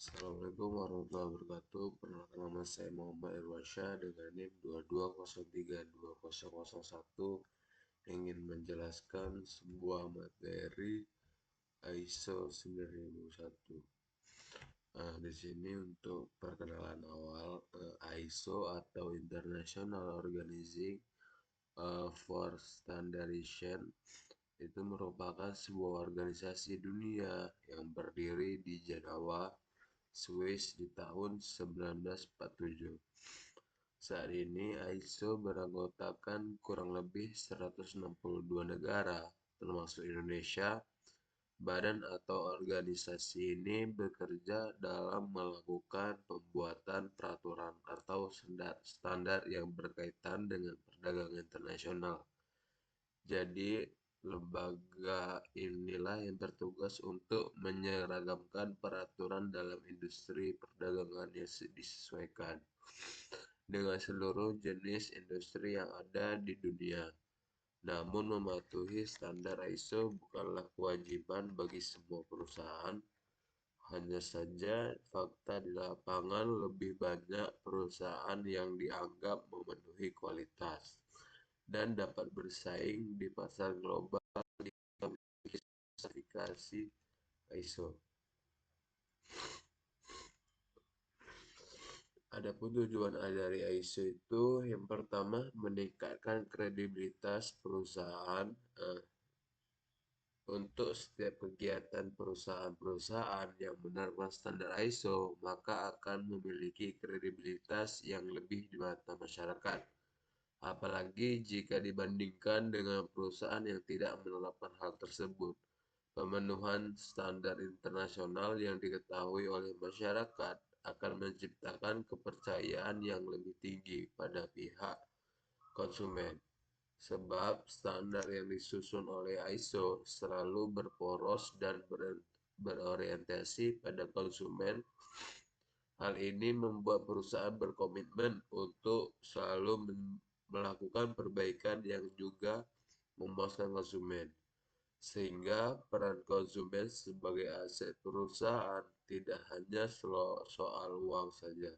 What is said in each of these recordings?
Assalamualaikum warahmatullahi wabarakatuh. Perkenalkan, nama saya Muhammad Irwansyah dengan NIM 22032001, ingin menjelaskan sebuah materi ISO 9001. Di sini untuk perkenalan awal, ISO atau International Organizing for Standardization itu merupakan sebuah organisasi dunia yang berdiri di Jenewa, Swiss di tahun 1947. Saat ini ISO beranggotakan kurang lebih 162 negara, termasuk Indonesia. Badan atau organisasi ini bekerja dalam melakukan pembuatan peraturan atau standar yang berkaitan dengan perdagangan internasional. Jadi, lembaga inilah yang bertugas untuk menyeragamkan peraturan dalam industri perdagangan yang disesuaikan dengan seluruh jenis industri yang ada di dunia. Namun, mematuhi standar ISO bukanlah kewajiban bagi semua perusahaan. Hanya saja, fakta di lapangan lebih banyak perusahaan yang dianggap memenuhi kualitas dan dapat bersaing di pasar global yang memiliki sertifikasi ISO. Adapun tujuan dari ISO itu yang pertama meningkatkan kredibilitas perusahaan untuk setiap kegiatan perusahaan-perusahaan yang menerapkan standar ISO, maka akan memiliki kredibilitas yang lebih di mata masyarakat. Apalagi jika dibandingkan dengan perusahaan yang tidak menerapkan hal tersebut. Pemenuhan standar internasional yang diketahui oleh masyarakat akan menciptakan kepercayaan yang lebih tinggi pada pihak konsumen. Sebab standar yang disusun oleh ISO selalu berporos dan berorientasi pada konsumen. Hal ini membuat perusahaan berkomitmen untuk selalu melakukan perbaikan yang juga memuaskan konsumen. Sehingga peran konsumen sebagai aset perusahaan tidak hanya soal uang saja,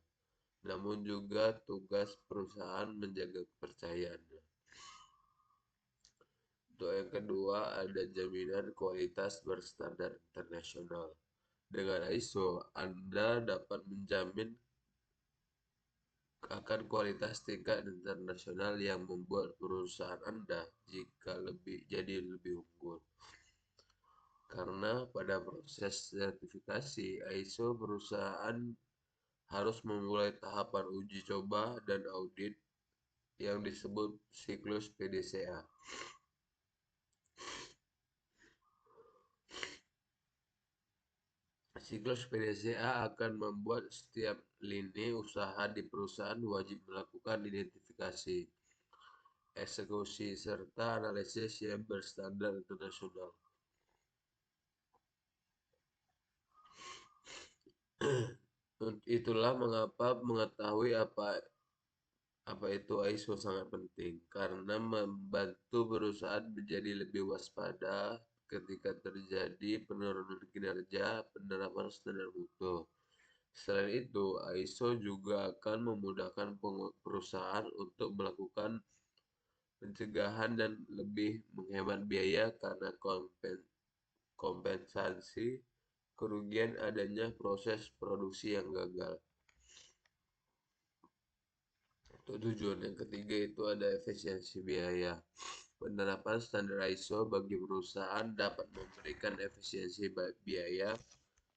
namun juga tugas perusahaan menjaga kepercayaannya. Untuk yang kedua, ada jaminan kualitas berstandar internasional. Dengan ISO, Anda dapat menjamin akan kualitas tingkat internasional yang membuat perusahaan Anda jadi lebih unggul. Karena pada proses sertifikasi ISO, perusahaan harus memulai tahapan uji coba dan audit yang disebut siklus PDCA. Siklus PDCA akan membuat setiap lini usaha di perusahaan wajib melakukan identifikasi, eksekusi, serta analisis yang berstandar internasional. Itulah mengapa mengetahui apa itu ISO sangat penting, karena membantu perusahaan menjadi lebih waspada ketika terjadi penurunan kinerja penerapan standar mutu. Selain itu, ISO juga akan memudahkan perusahaan untuk melakukan pencegahan dan lebih menghemat biaya karena kompensasi kerugian adanya proses produksi yang gagal. Untuk tujuan yang ketiga itu ada efisiensi biaya. Penerapan standar ISO bagi perusahaan dapat memberikan efisiensi biaya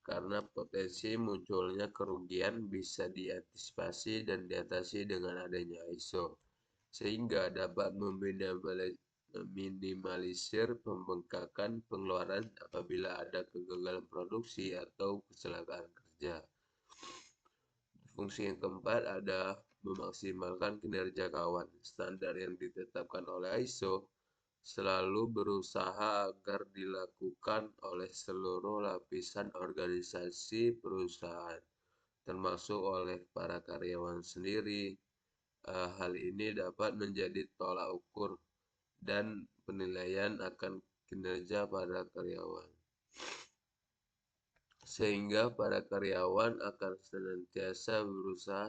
karena potensi munculnya kerugian bisa diantisipasi dan diatasi dengan adanya ISO, sehingga dapat meminimalisir pembengkakan pengeluaran apabila ada kegagalan produksi atau kecelakaan kerja. Fungsi yang keempat ada memaksimalkan kinerja kawan. Standar yang ditetapkan oleh ISO selalu berusaha agar dilakukan oleh seluruh lapisan organisasi perusahaan, termasuk oleh para karyawan sendiri. Hal ini dapat menjadi tolak ukur dan penilaian akan kinerja para karyawan. sehingga para karyawan akan senantiasa berusaha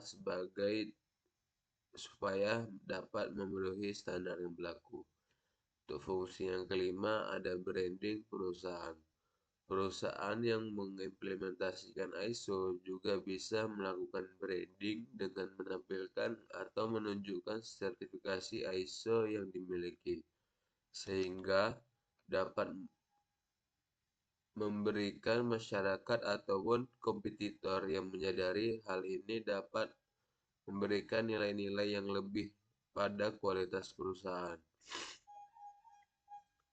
supaya dapat memenuhi standar yang berlaku. Untuk fungsi yang kelima ada branding perusahaan. Perusahaan yang mengimplementasikan ISO juga bisa melakukan branding dengan menampilkan atau menunjukkan sertifikasi ISO yang dimiliki, sehingga dapat memberikan masyarakat ataupun kompetitor yang menyadari hal ini dapat memberikan nilai-nilai yang lebih pada kualitas perusahaan.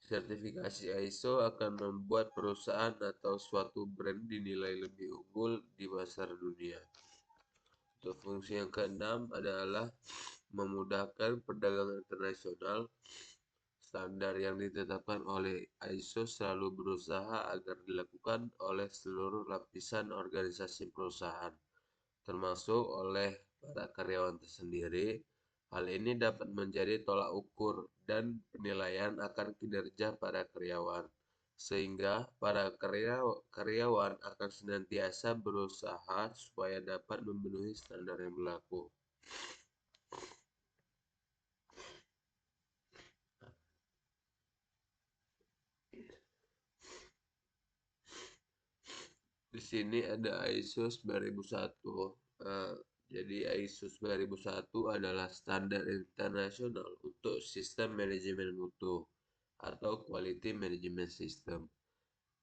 Sertifikasi ISO akan membuat perusahaan atau suatu brand dinilai lebih unggul di pasar dunia. Untuk fungsi yang keenam adalah memudahkan perdagangan internasional. Standar yang ditetapkan oleh ISO selalu berusaha agar dilakukan oleh seluruh lapisan organisasi perusahaan, termasuk oleh para karyawan tersendiri. Hal ini dapat menjadi tolak ukur dan penilaian akan kinerja para karyawan, sehingga para karyawan akan senantiasa berusaha supaya dapat memenuhi standar yang berlaku. Di sini ada ISO 9001. Jadi ISO 9001 adalah standar internasional untuk sistem manajemen mutu atau Quality Management System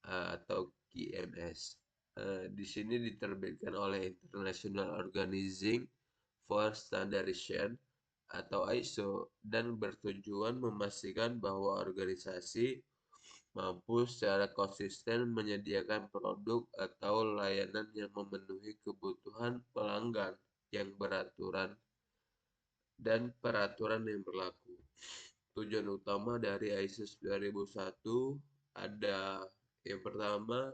atau QMS. Di sini diterbitkan oleh International Organizing for Standardization atau ISO dan bertujuan memastikan bahwa organisasi mampu secara konsisten menyediakan produk atau layanan yang memenuhi kebutuhan pelanggan yang beraturan dan peraturan yang berlaku. Tujuan utama dari ISO 9001 ada yang pertama,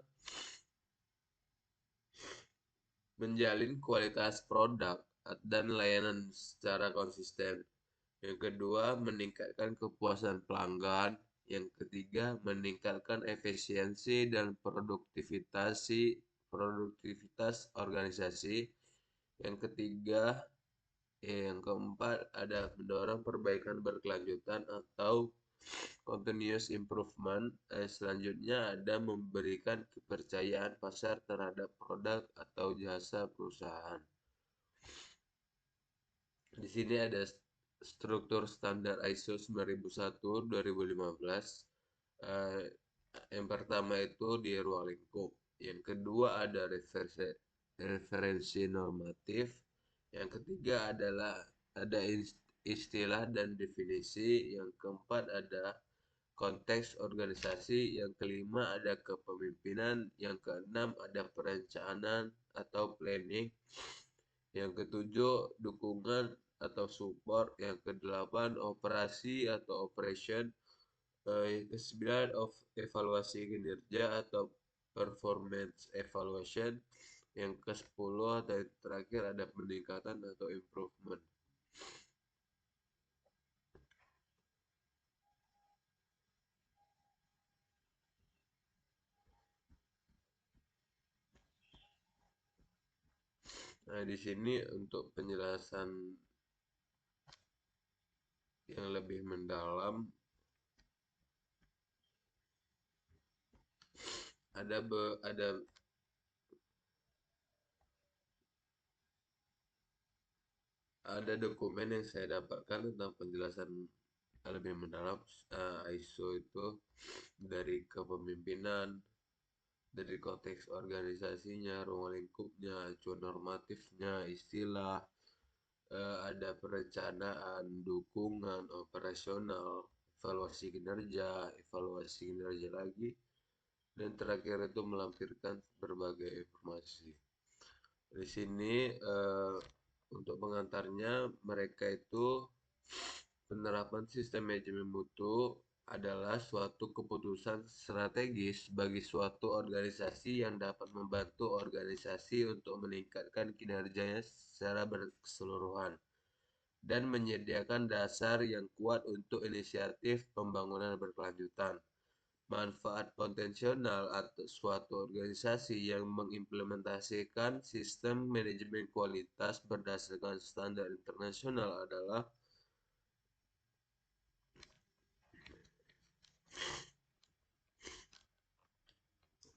menjalin kualitas produk dan layanan secara konsisten. Yang kedua, meningkatkan kepuasan pelanggan. Yang ketiga, meningkatkan efisiensi dan produktivitas organisasi. Yang keempat ada mendorong perbaikan berkelanjutan atau continuous improvement. Selanjutnya ada memberikan kepercayaan pasar terhadap produk atau jasa perusahaan. Di sini ada struktur standar ISO 9001-2015. Yang pertama itu di ruang lingkup. Yang kedua ada referensi normatif. Yang ketiga adalah ada istilah dan definisi. Yang keempat ada konteks organisasi. Yang kelima ada kepemimpinan. Yang keenam ada perencanaan atau planning. Yang ketujuh dukungan atau support. Yang kedelapan operasi atau operation. Yang kesembilan evaluasi kinerja atau performance evaluation. Yang ke-10 atau yang terakhir ada peningkatan atau improvement. Nah, di sini untuk penjelasan yang lebih mendalam ada dokumen yang saya dapatkan tentang penjelasan lebih mendalam ISO itu dari kepemimpinan, dari konteks organisasinya, ruang lingkupnya, acuan normatifnya, istilah, ada perencanaan, dukungan, operasional, evaluasi kinerja lagi, dan terakhir itu melampirkan berbagai informasi. Di sini untuk pengantarnya mereka itu penerapan sistem manajemen mutu adalah suatu keputusan strategis bagi suatu organisasi yang dapat membantu organisasi untuk meningkatkan kinerjanya secara berkeseluruhan dan menyediakan dasar yang kuat untuk inisiatif pembangunan berkelanjutan. manfaat potensial atau suatu organisasi yang mengimplementasikan sistem manajemen kualitas berdasarkan standar internasional adalah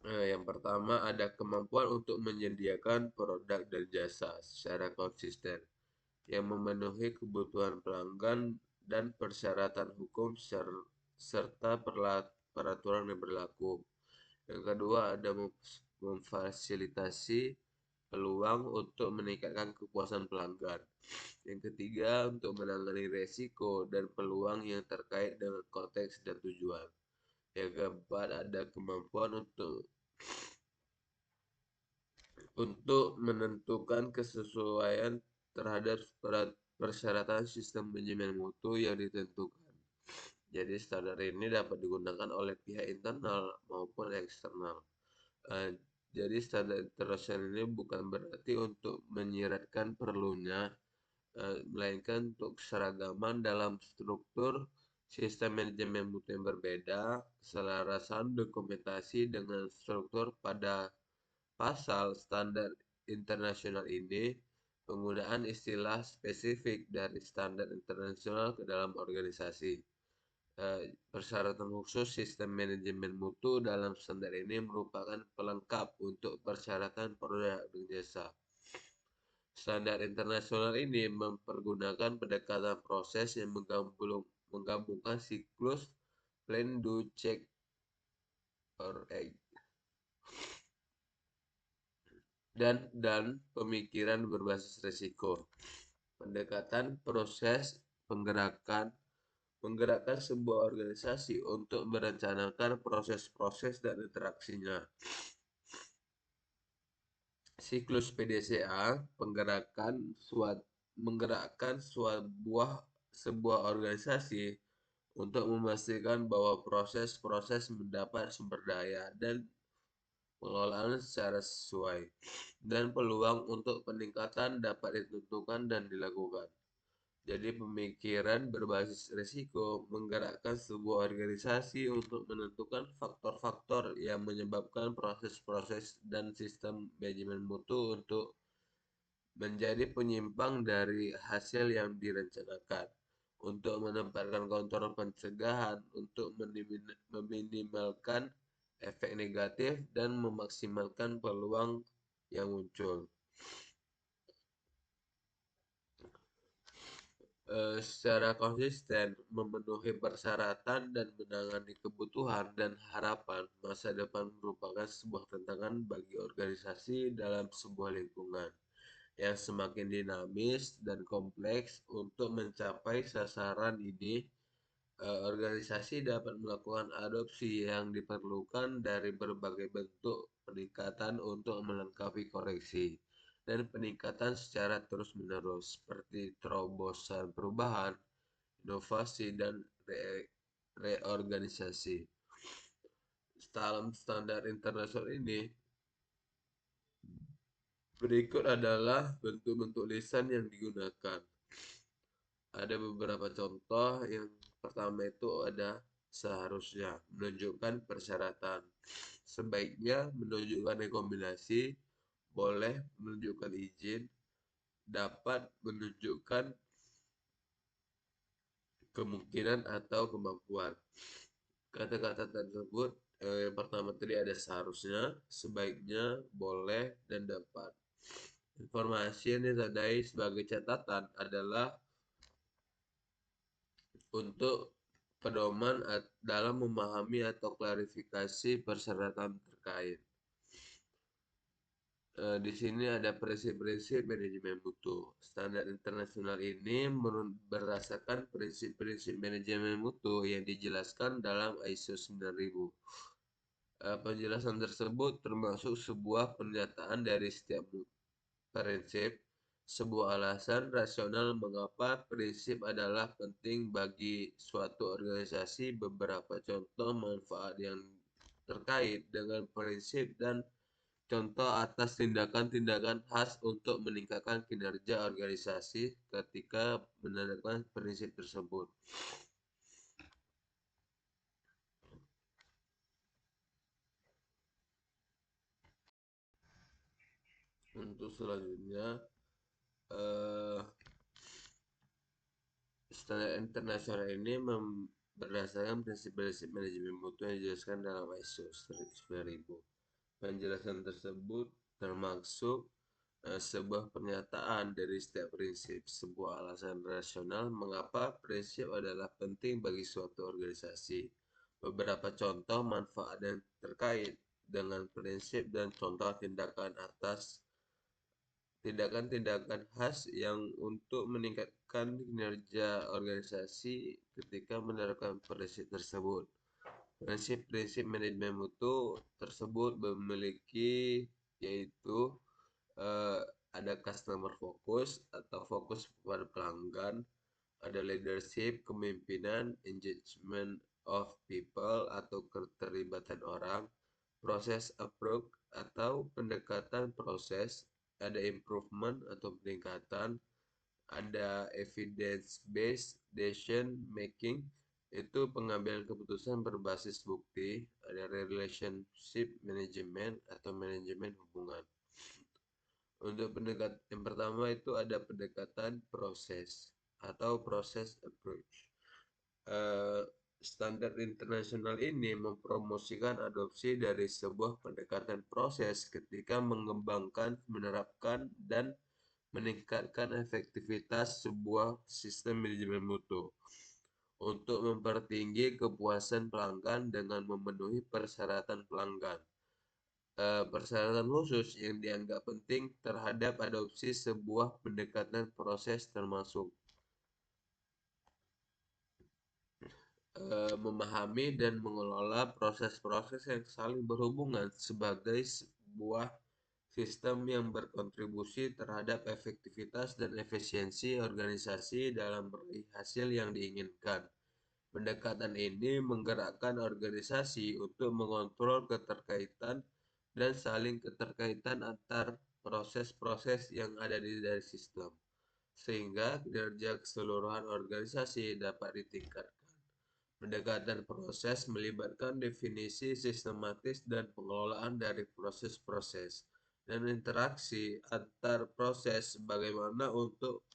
yang pertama ada kemampuan untuk menyediakan produk dan jasa secara konsisten yang memenuhi kebutuhan pelanggan dan persyaratan hukum serta peraturan yang berlaku. Yang kedua ada memfasilitasi peluang untuk meningkatkan kepuasan pelanggan. Yang ketiga untuk menangani resiko dan peluang yang terkait dengan konteks dan tujuan. Yang keempat ada kemampuan untuk menentukan kesesuaian terhadap persyaratan sistem manajemen mutu yang ditentukan. Jadi standar ini dapat digunakan oleh pihak internal maupun eksternal. Jadi standar internasional ini bukan berarti untuk menyiratkan perlunya, melainkan untuk keseragaman dalam struktur sistem manajemen mutu yang berbeda, keselarasan dokumentasi dengan struktur pada pasal standar internasional ini, penggunaan istilah spesifik dari standar internasional ke dalam organisasi. Persyaratan khusus sistem manajemen mutu dalam standar ini merupakan pelengkap untuk persyaratan produk dan jasa. Standar internasional ini mempergunakan pendekatan proses yang menggabungkan siklus plan, do, check, or act dan pemikiran berbasis risiko. Pendekatan proses menggerakkan sebuah organisasi untuk merencanakan proses-proses dan interaksinya. Siklus PDCA menggerakkan sebuah organisasi untuk memastikan bahwa proses-proses mendapat sumber daya dan pengelolaan secara sesuai, dan peluang untuk peningkatan dapat ditentukan dan dilakukan. Jadi pemikiran berbasis risiko menggerakkan sebuah organisasi untuk menentukan faktor-faktor yang menyebabkan proses-proses dan sistem manajemen mutu untuk menjadi penyimpang dari hasil yang direncanakan, untuk menempatkan kontrol pencegahan, untuk meminimalkan efek negatif dan memaksimalkan peluang yang muncul. Secara konsisten memenuhi persyaratan dan menangani kebutuhan dan harapan masa depan merupakan sebuah tantangan bagi organisasi dalam sebuah lingkungan yang semakin dinamis dan kompleks. Untuk mencapai sasaran ini, organisasi dapat melakukan adopsi yang diperlukan dari berbagai bentuk peningkatan untuk melengkapi koreksi dan peningkatan secara terus-menerus, seperti terobosan perubahan, inovasi, dan reorganisasi. Dalam standar internasional ini, berikut adalah bentuk-bentuk lisan yang digunakan. Ada beberapa contoh. Yang pertama itu ada seharusnya menunjukkan persyaratan, sebaiknya menunjukkan rekomendasi, boleh menunjukkan izin, dapat menunjukkan kemungkinan atau kemampuan. Kata-kata tersebut yang pertama tadi ada seharusnya, sebaiknya, boleh, dan dapat. Informasi yang ditandai sebagai catatan adalah untuk pedoman dalam memahami atau klarifikasi persyaratan terkait. Di sini ada prinsip-prinsip manajemen mutu. Standar internasional ini berdasarkan prinsip-prinsip manajemen mutu yang dijelaskan dalam ISO 9000. Penjelasan tersebut termasuk sebuah pernyataan dari setiap prinsip, sebuah alasan rasional mengapa prinsip adalah penting bagi suatu organisasi, beberapa contoh manfaat yang terkait dengan prinsip, dan contoh atas tindakan-tindakan khas untuk meningkatkan kinerja organisasi ketika menerapkan prinsip tersebut. Untuk selanjutnya, eh, standar internasional ini berdasarkan prinsip-prinsip manajemen mutu yang dijelaskan dalam ISO 9000. Penjelasan tersebut termasuk sebuah pernyataan dari setiap prinsip, sebuah alasan rasional mengapa prinsip adalah penting bagi suatu organisasi. Beberapa contoh manfaat yang terkait dengan prinsip dan contoh tindakan atas tindakan-tindakan khas yang untuk meningkatkan kinerja organisasi ketika menerapkan prinsip tersebut. Prinsip-prinsip manajemen mutu tersebut memiliki yaitu eh, ada customer focus atau fokus pada pelanggan, ada leadership, kepemimpinan, engagement of people atau keterlibatan orang, proses approach atau pendekatan proses, ada improvement atau peningkatan, ada evidence based decision making itu pengambilan keputusan berbasis bukti, ada relationship management atau manajemen hubungan. Untuk yang pertama itu ada pendekatan proses atau proses approach. Eh, Standar internasional ini mempromosikan adopsi dari sebuah pendekatan proses ketika mengembangkan, menerapkan, dan meningkatkan efektivitas sebuah sistem manajemen mutu untuk mempertinggi kepuasan pelanggan dengan memenuhi persyaratan pelanggan. Persyaratan khusus yang dianggap penting terhadap adopsi sebuah pendekatan proses termasuk memahami dan mengelola proses-proses yang saling berhubungan sebagai sebuah sistem yang berkontribusi terhadap efektivitas dan efisiensi organisasi dalam meraih hasil yang diinginkan. Pendekatan ini menggerakkan organisasi untuk mengontrol keterkaitan dan saling keterkaitan antar proses-proses yang ada di dari sistem, sehingga kinerja keseluruhan organisasi dapat ditingkatkan. Pendekatan proses melibatkan definisi sistematis dan pengelolaan dari proses-proses dan interaksi antar proses bagaimana untuk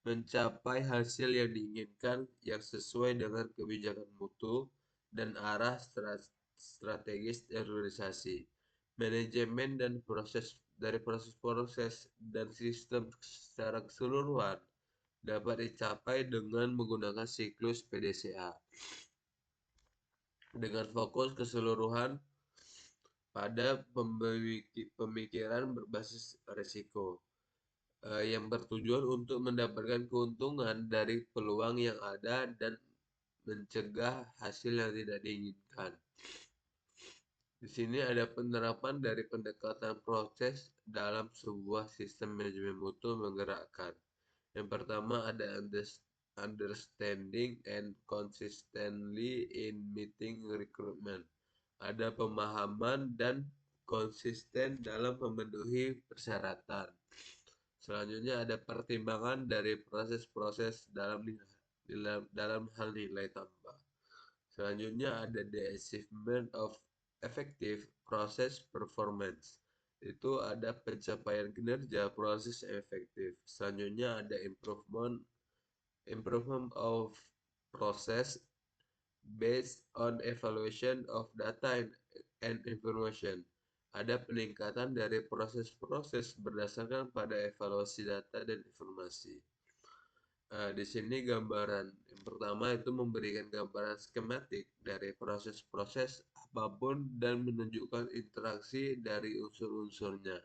mencapai hasil yang diinginkan yang sesuai dengan kebijakan mutu dan arah strategis organisasi. Manajemen dan proses dari proses-proses dan sistem secara keseluruhan dapat dicapai dengan menggunakan siklus PDCA dengan fokus keseluruhan pada pemikiran berbasis risiko yang bertujuan untuk mendapatkan keuntungan dari peluang yang ada dan mencegah hasil yang tidak diinginkan. Di sini ada penerapan dari pendekatan proses dalam sebuah sistem manajemen mutu menggerakkan. Yang pertama ada understanding and consistently in meeting recruitment. Ada pemahaman dan konsisten dalam memenuhi persyaratan. Selanjutnya ada pertimbangan dari proses-proses dalam hal nilai tambah. Selanjutnya ada the achievement of effective process performance. Itu ada pencapaian kinerja proses efektif. Selanjutnya ada improvement of process based on evaluation of data and information. Ada peningkatan dari proses-proses berdasarkan pada evaluasi data dan informasi. Di sini gambaran yang pertama itu memberikan gambaran skematik dari proses-proses apapun dan menunjukkan interaksi dari unsur-unsurnya.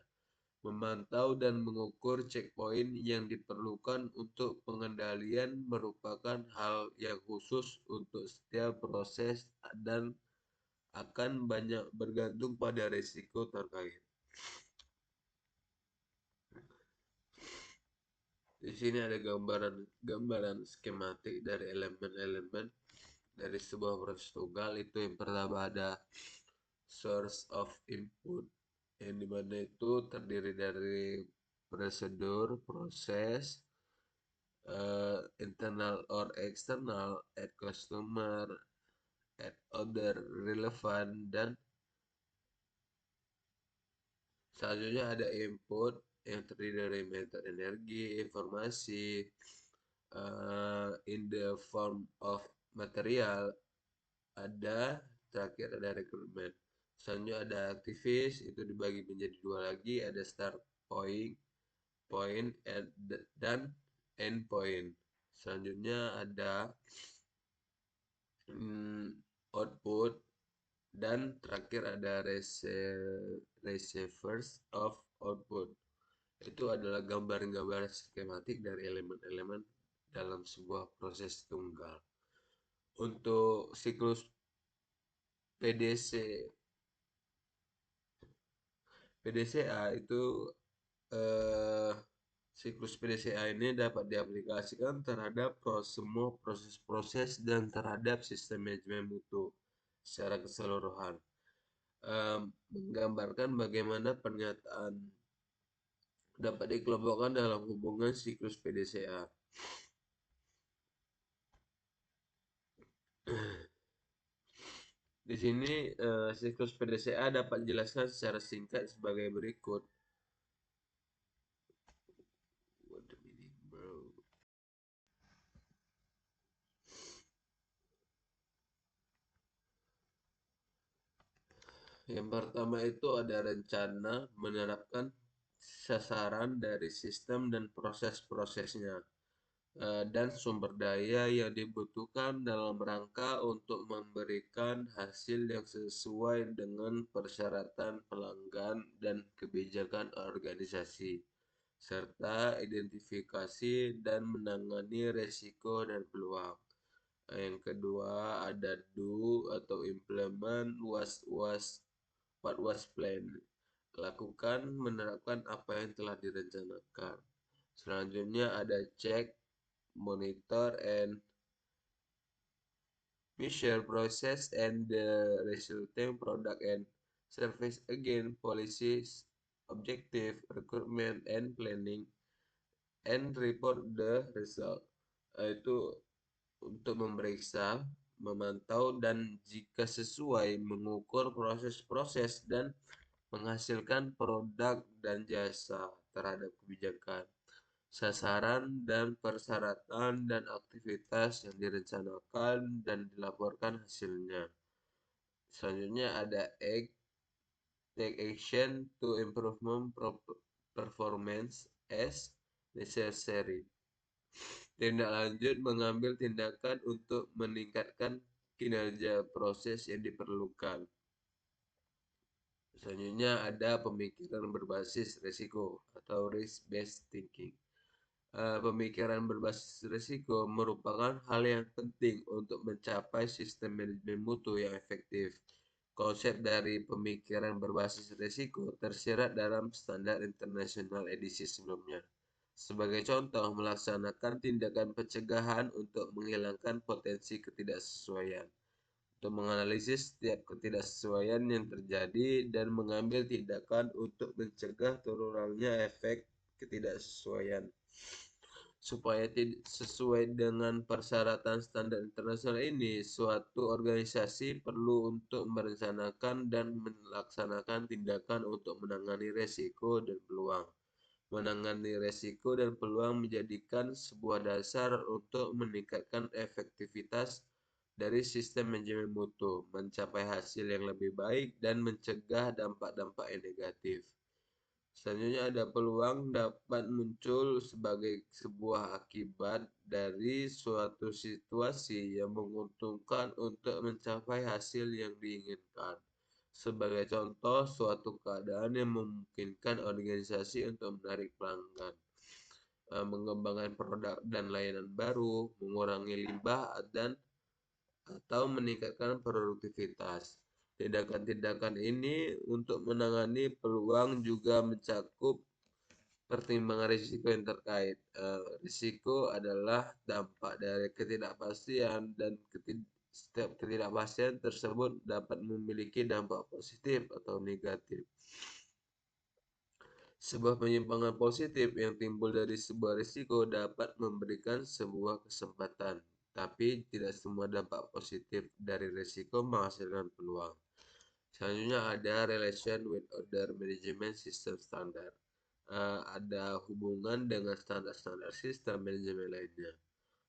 Memantau dan mengukur checkpoint yang diperlukan untuk pengendalian merupakan hal yang khusus untuk setiap proses dan akan banyak bergantung pada risiko terkait. Di sini ada gambaran skematik dari elemen-elemen dari sebuah proses tunggal. Itu yang pertama ada source of input yang dimana itu terdiri dari prosedur, proses, internal or external, add customer, add other relevant, dan selanjutnya ada input yang terdiri dari metode energi, informasi, in the form of material, ada terakhir ada rekrutmen. Selanjutnya ada aktivis, itu dibagi menjadi dua lagi, ada start point, dan end point. Selanjutnya ada output, dan terakhir ada receivers of output. Itu adalah gambar-gambar skematik dari elemen-elemen dalam sebuah proses tunggal. Untuk siklus PDC PDCA itu eh, siklus PDCA ini dapat diaplikasikan terhadap semua proses-proses dan terhadap sistem manajemen mutu secara keseluruhan. Menggambarkan bagaimana pernyataan dapat dikelompokkan dalam hubungan siklus PDCA. Di sini siklus PDCA dapat dijelaskan secara singkat sebagai berikut. What a minute, bro. Yang pertama itu ada rencana menerapkan sasaran dari sistem dan proses-prosesnya, dan sumber daya yang dibutuhkan dalam rangka untuk memberikan hasil yang sesuai dengan persyaratan pelanggan dan kebijakan organisasi, serta identifikasi dan menangani resiko dan peluang. Yang kedua ada do atau implement what was planned. Lakukan menerapkan apa yang telah direncanakan. Selanjutnya ada check, monitor, and measure process and the resulting product and service. Again, policies, objective, recruitment, and planning, and report the result. Itu untuk memeriksa, memantau, dan jika sesuai mengukur proses-proses dan menghasilkan produk dan jasa terhadap kebijakan, sasaran dan persyaratan dan aktivitas yang direncanakan dan dilaporkan hasilnya. Selanjutnya ada take action to improve performance as necessary. Tindak lanjut mengambil tindakan untuk meningkatkan kinerja proses yang diperlukan. Selanjutnya ada pemikiran berbasis risiko atau risk-based thinking. Pemikiran berbasis risiko merupakan hal yang penting untuk mencapai sistem manajemen mutu yang efektif. Konsep dari pemikiran berbasis risiko tersirat dalam standar internasional edisi sebelumnya. Sebagai contoh, melaksanakan tindakan pencegahan untuk menghilangkan potensi ketidaksesuaian, untuk menganalisis setiap ketidaksesuaian yang terjadi dan mengambil tindakan untuk mencegah turunnya efek ketidaksesuaian. Supaya sesuai dengan persyaratan standar internasional ini, suatu organisasi perlu untuk merencanakan dan melaksanakan tindakan untuk menangani resiko dan peluang. Menangani resiko dan peluang menjadikan sebuah dasar untuk meningkatkan efektivitas dari sistem manajemen mutu, mencapai hasil yang lebih baik, dan mencegah dampak-dampak yang negatif. Selanjutnya ada peluang dapat muncul sebagai sebuah akibat dari suatu situasi yang menguntungkan untuk mencapai hasil yang diinginkan. Sebagai contoh, suatu keadaan yang memungkinkan organisasi untuk menarik pelanggan, mengembangkan produk dan layanan baru, mengurangi limbah, dan atau meningkatkan produktivitas. Tindakan-tindakan ini untuk menangani peluang juga mencakup pertimbangan risiko yang terkait. Risiko adalah dampak dari ketidakpastian, dan setiap ketidakpastian tersebut dapat memiliki dampak positif atau negatif. Sebuah penyimpangan positif yang timbul dari sebuah risiko dapat memberikan sebuah kesempatan, tapi tidak semua dampak positif dari risiko menghasilkan peluang. Selanjutnya ada relation with other management system standard. ada hubungan dengan standar-standar sistem manajemen lainnya.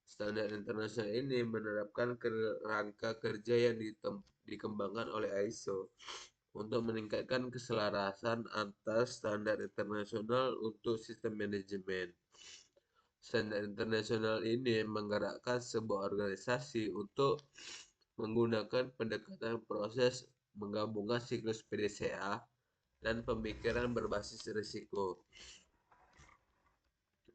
Standar internasional ini menerapkan kerangka kerja yang dikembangkan oleh ISO untuk meningkatkan keselarasan antar standar internasional untuk sistem manajemen. Standar internasional ini menggerakkan sebuah organisasi untuk menggunakan pendekatan proses menggabungkan siklus PDCA dan pemikiran berbasis risiko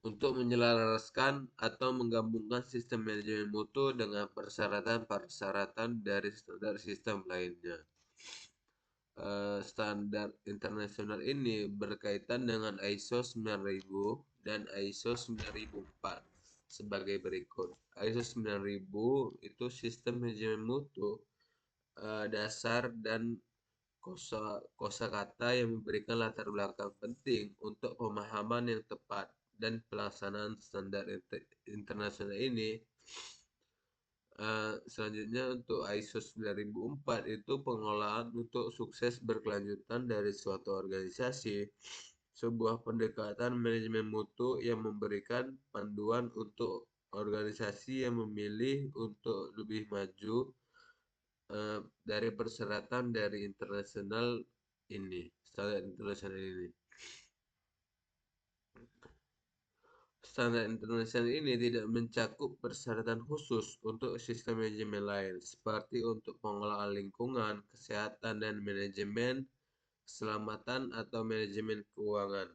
untuk menyelaraskan atau menggabungkan sistem manajemen mutu dengan persyaratan-persyaratan dari standar sistem lainnya. Standar internasional ini berkaitan dengan ISO 9000 dan ISO 9004 sebagai berikut. ISO 9000 itu sistem manajemen mutu dasar dan kosakata yang memberikan latar belakang penting untuk pemahaman yang tepat dan pelaksanaan standar internasional ini. Selanjutnya untuk ISO 9004 itu pengelolaan untuk sukses berkelanjutan dari suatu organisasi, sebuah pendekatan manajemen mutu yang memberikan panduan untuk organisasi yang memilih untuk lebih maju dari persyaratan dari internasional ini, standar internasional ini. Standar internasional ini tidak mencakup persyaratan khusus untuk sistem manajemen lain, seperti untuk pengelolaan lingkungan, kesehatan, dan manajemen keselamatan atau manajemen keuangan.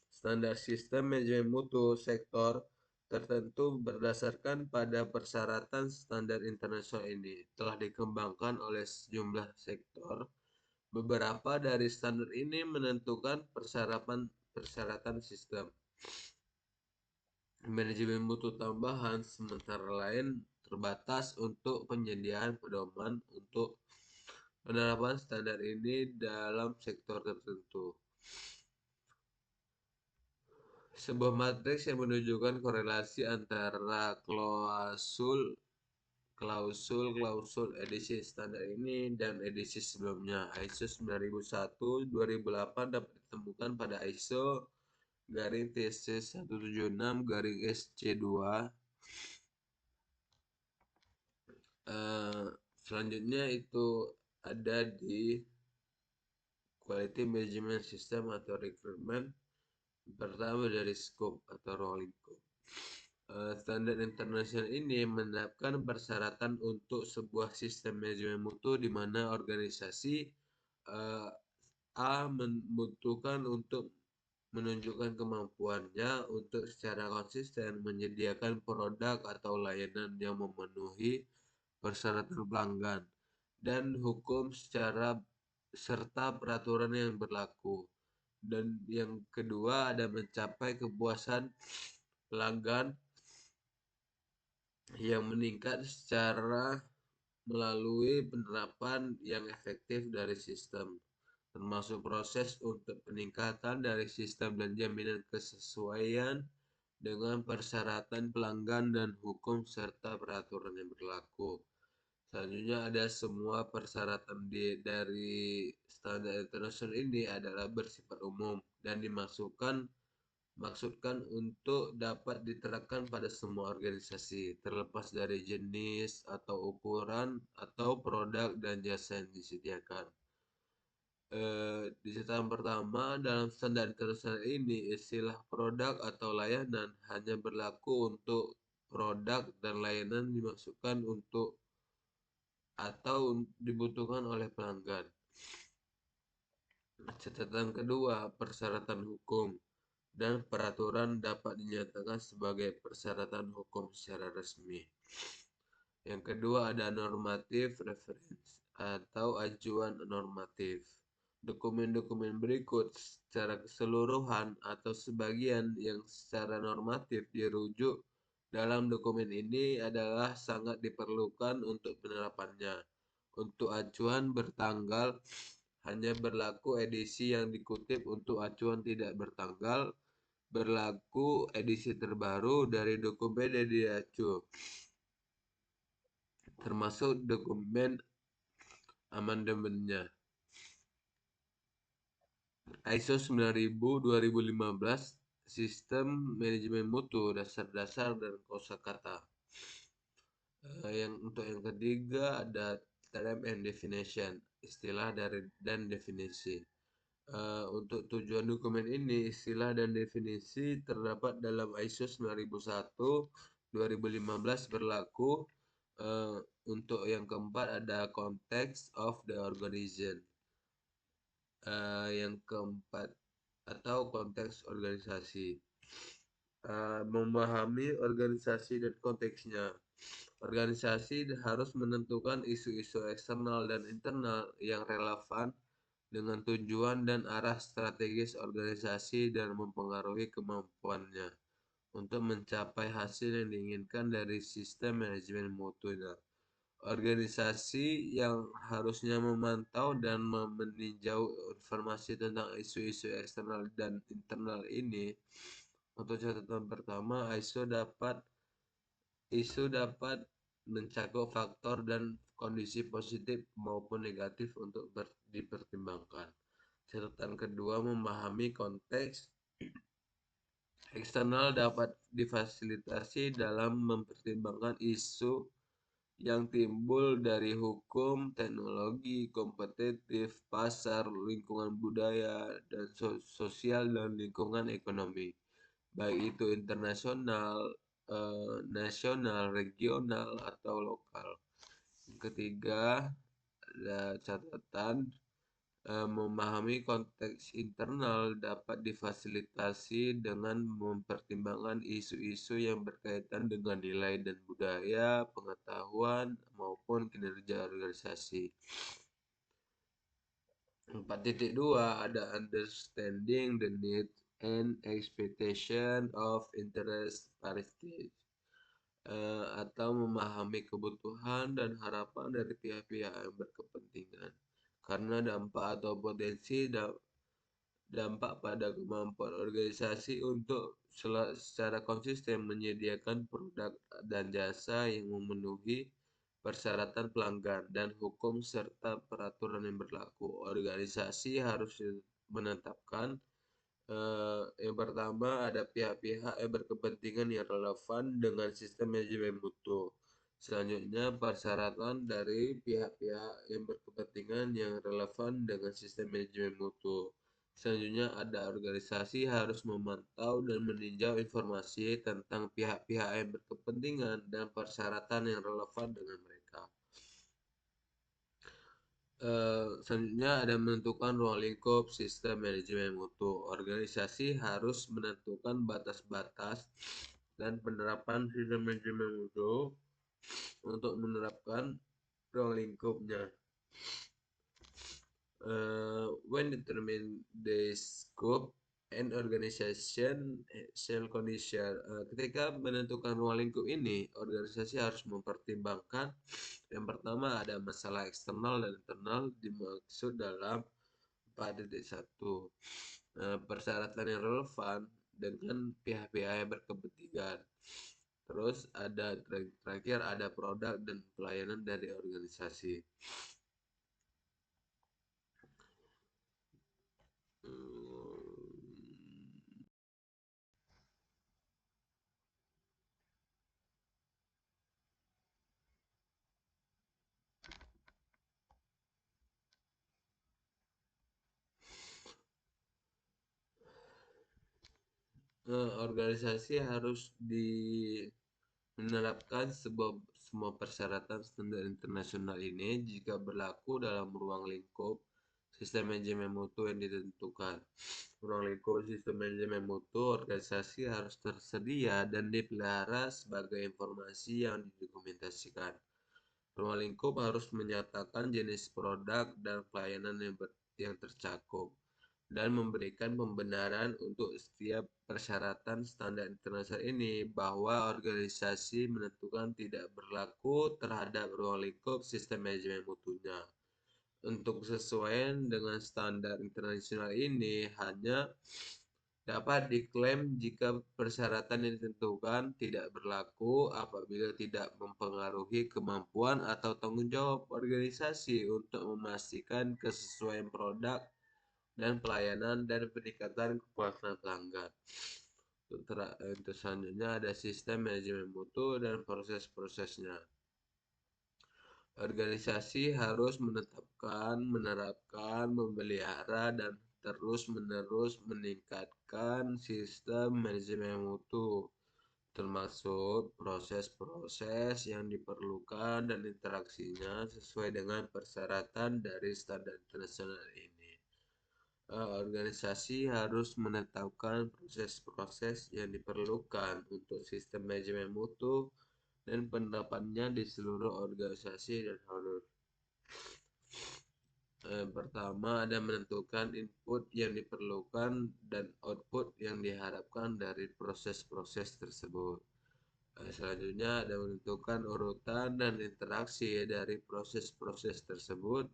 Standar sistem manajemen mutu sektor tertentu berdasarkan pada persyaratan standar internasional ini telah dikembangkan oleh sejumlah sektor. Beberapa dari standar ini menentukan persyaratan sistem manajemen mutu tambahan, sementara lain terbatas untuk penyediaan pedoman untuk penerapan standar ini dalam sektor tertentu. Sebuah matriks yang menunjukkan korelasi antara klausul edisi standar ini dan edisi sebelumnya. ISO 9001 2008 dapat ditemukan pada ISO garing TC 176 garing SC2. Selanjutnya itu ada di Quality Management System atau requirement. Pertama dari scope atau rolling scope. Standar internasional ini menetapkan persyaratan untuk sebuah sistem manajemen mutu di mana organisasi A membutuhkan untuk menunjukkan kemampuannya untuk secara konsisten menyediakan produk atau layanan yang memenuhi persyaratan pelanggan dan hukum serta peraturan yang berlaku. Dan yang kedua ada mencapai kepuasan pelanggan yang meningkat secara melalui penerapan yang efektif dari sistem, termasuk proses untuk peningkatan dari sistem dan jaminan kesesuaian dengan persyaratan pelanggan dan hukum serta peraturan yang berlaku. Selanjutnya ada semua persyaratan dari standar internasional ini adalah bersifat umum dan maksudkan untuk dapat diterapkan pada semua organisasi, terlepas dari jenis atau ukuran atau produk dan jasa yang disediakan. Di catatan pertama, dalam standar internasional ini, istilah produk atau layanan hanya berlaku untuk produk dan layanan dimaksudkan untuk atau dibutuhkan oleh pelanggan. Catatan kedua, persyaratan hukum dan peraturan dapat dinyatakan sebagai persyaratan hukum secara resmi. Yang kedua ada normatif reference atau acuan normatif. Dokumen-dokumen berikut secara keseluruhan atau sebagian yang secara normatif dirujuk dalam dokumen ini adalah sangat diperlukan untuk penerapannya. Untuk acuan bertanggal hanya berlaku edisi yang dikutip, untuk acuan tidak bertanggal berlaku edisi terbaru dari dokumen yang diacu, termasuk dokumen amandemennya. ISO 9000 2015 Sistem Manajemen Mutu Dasar-dasar dan Kosakata. Yang untuk yang ketiga ada term and definition, istilah dari dan definisi. Untuk tujuan dokumen ini, istilah dan definisi terdapat dalam ISO 9001 2015 berlaku. Uh, untuk yang keempat ada context of the organization. Yang keempat atau konteks organisasi. Memahami organisasi dan konteksnya. Organisasi harus menentukan isu-isu eksternal dan internal yang relevan dengan tujuan dan arah strategis organisasi dan mempengaruhi kemampuannya untuk mencapai hasil yang diinginkan dari sistem manajemen mutunya. Organisasi yang harusnya memantau dan meninjau informasi tentang isu-isu eksternal dan internal ini. Untuk catatan pertama, isu dapat mencakup faktor dan kondisi positif maupun negatif untuk dipertimbangkan. Catatan kedua, memahami konteks eksternal dapat difasilitasi dalam mempertimbangkan isu yang timbul dari hukum, teknologi, kompetitif, pasar, lingkungan budaya, dan sosial dan lingkungan ekonomi, baik itu internasional, nasional, regional, atau lokal. Yang ketiga, ada catatan memahami konteks internal dapat difasilitasi dengan mempertimbangkan isu-isu yang berkaitan dengan nilai dan budaya, pengetahuan, maupun kinerja organisasi. 4.2 ada understanding the need and expectation of interest parties, atau memahami kebutuhan dan harapan dari pihak-pihak yang berkepentingan karena dampak atau potensi dampak pada kemampuan organisasi untuk secara konsisten menyediakan produk dan jasa yang memenuhi persyaratan pelanggan dan hukum serta peraturan yang berlaku. Organisasi harus menetapkan yang pertama ada pihak-pihak yang berkepentingan yang relevan dengan sistem manajemen mutu. Selanjutnya, persyaratan dari pihak-pihak yang berkepentingan yang relevan dengan sistem manajemen mutu. Selanjutnya, ada organisasi harus memantau dan meninjau informasi tentang pihak-pihak yang berkepentingan dan persyaratan yang relevan dengan mereka. Selanjutnya ada menentukan ruang lingkup sistem manajemen mutu. Organisasi harus menentukan batas-batas dan penerapan sistem manajemen mutu untuk menerapkan ruang lingkupnya. When determine the scope and organization shall condition. Ketika menentukan ruang lingkup ini, organisasi harus mempertimbangkan yang pertama ada masalah eksternal dan internal dimaksud dalam 4.1. Persyaratan yang relevan dengan pihak-pihak yang berkepentingan. Terus ada terakhir ada produk dan pelayanan dari organisasi. Organisasi harus menerapkan semua persyaratan standar internasional ini jika berlaku dalam ruang lingkup sistem manajemen mutu yang ditentukan. Ruang lingkup sistem manajemen mutu organisasi harus tersedia dan dipelihara sebagai informasi yang didokumentasikan. Ruang lingkup harus menyatakan jenis produk dan pelayanan yang tercakup dan memberikan pembenaran untuk setiap persyaratan standar internasional ini bahwa organisasi menentukan tidak berlaku terhadap ruang lingkup sistem manajemen mutunya. Untuk sesuai dengan standar internasional ini hanya dapat diklaim jika persyaratan yang ditentukan tidak berlaku apabila tidak mempengaruhi kemampuan atau tanggung jawab organisasi untuk memastikan kesesuaian produk dan pelayanan dan peningkatan kepuasan pelanggan. Untuk selanjutnya ada sistem manajemen mutu dan proses-prosesnya. Organisasi harus menetapkan, menerapkan, memelihara, dan terus-menerus meningkatkan sistem manajemen mutu, termasuk proses-proses yang diperlukan dan interaksinya sesuai dengan persyaratan dari standar internasional ini. Organisasi harus menetapkan proses-proses yang diperlukan untuk sistem manajemen mutu dan penerapannya di seluruh organisasi dan harus pertama ada menentukan input yang diperlukan dan output yang diharapkan dari proses-proses tersebut. Selanjutnya ada menentukan urutan dan interaksi dari proses-proses tersebut.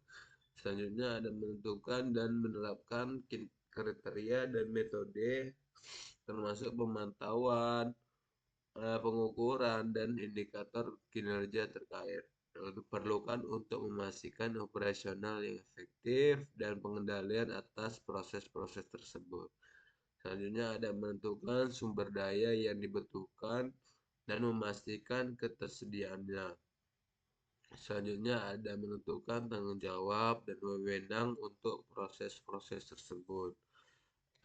Selanjutnya ada menentukan dan menerapkan kriteria dan metode termasuk pemantauan, pengukuran, dan indikator kinerja terkait. Diperlukan untuk memastikan operasional yang efektif dan pengendalian atas proses-proses tersebut. Selanjutnya ada menentukan sumber daya yang dibutuhkan dan memastikan ketersediaannya. Selanjutnya ada menentukan tanggung jawab dan wewenang untuk proses-proses tersebut.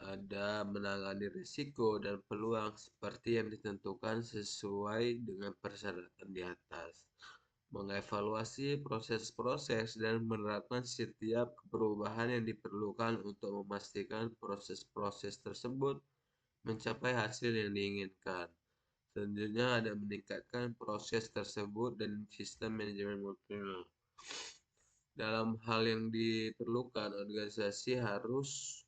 Ada menangani risiko dan peluang seperti yang ditentukan sesuai dengan persyaratan di atas. Mengevaluasi proses-proses dan menerapkan setiap perubahan yang diperlukan untuk memastikan proses-proses tersebut mencapai hasil yang diinginkan. Selanjutnya ada meningkatkan proses tersebut dan sistem manajemen mutu. Dalam hal yang diperlukan, organisasi harus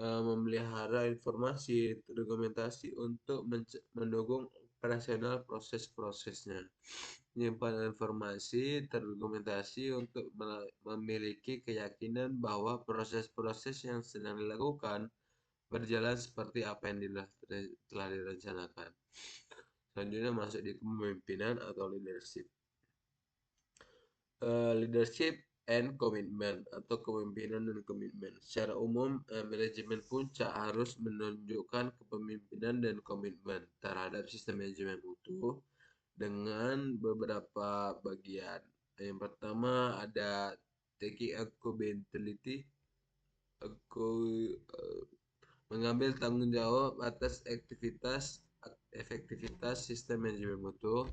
memelihara informasi dokumentasi untuk mendukung operasional proses-prosesnya. Menyimpan informasi terdokumentasi untuk memiliki keyakinan bahwa proses-proses yang sedang dilakukan berjalan seperti apa yang telah direncanakan. Selanjutnya masuk di kepemimpinan atau leadership. Leadership and commitment atau kepemimpinan dan komitmen. Secara umum, manajemen puncak harus menunjukkan kepemimpinan dan komitmen terhadap sistem manajemen mutu dengan beberapa bagian. Yang pertama ada taking accountability, mengambil tanggung jawab atas efektivitas sistem manajemen mutu.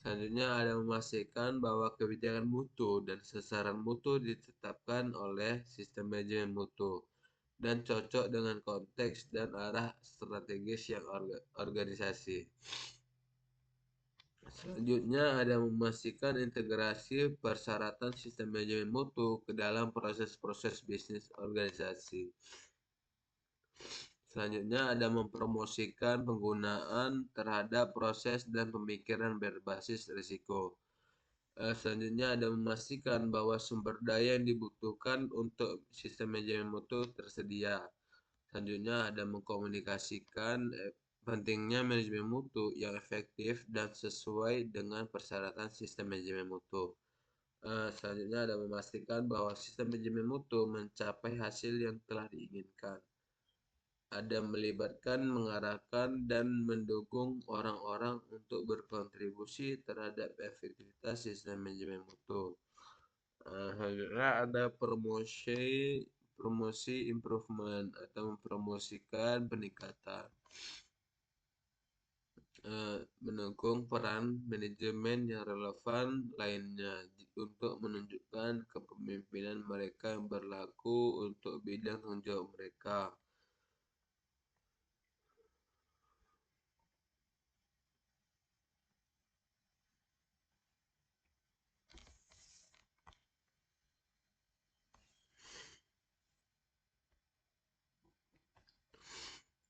Selanjutnya ada memastikan bahwa kebijakan mutu dan sasaran mutu ditetapkan oleh sistem manajemen mutu dan cocok dengan konteks dan arah strategis yang organisasi. Selanjutnya ada memastikan integrasi persyaratan sistem manajemen mutu ke dalam proses-proses bisnis organisasi. Selanjutnya ada mempromosikan penggunaan terhadap proses dan pemikiran berbasis risiko. Selanjutnya ada memastikan bahwa sumber daya yang dibutuhkan untuk sistem manajemen mutu tersedia. Selanjutnya ada mengkomunikasikan pentingnya manajemen mutu yang efektif dan sesuai dengan persyaratan sistem manajemen mutu. Selanjutnya ada memastikan bahwa sistem manajemen mutu mencapai hasil yang telah diinginkan. Ada melibatkan, mengarahkan, dan mendukung orang-orang untuk berkontribusi terhadap efektivitas sistem manajemen mutu. Selanjutnya ada promosi improvement atau mempromosikan peningkatan. Mendukung peran manajemen yang relevan lainnya untuk menunjukkan kepemimpinan mereka yang berlaku untuk bidang tanggung jawab mereka.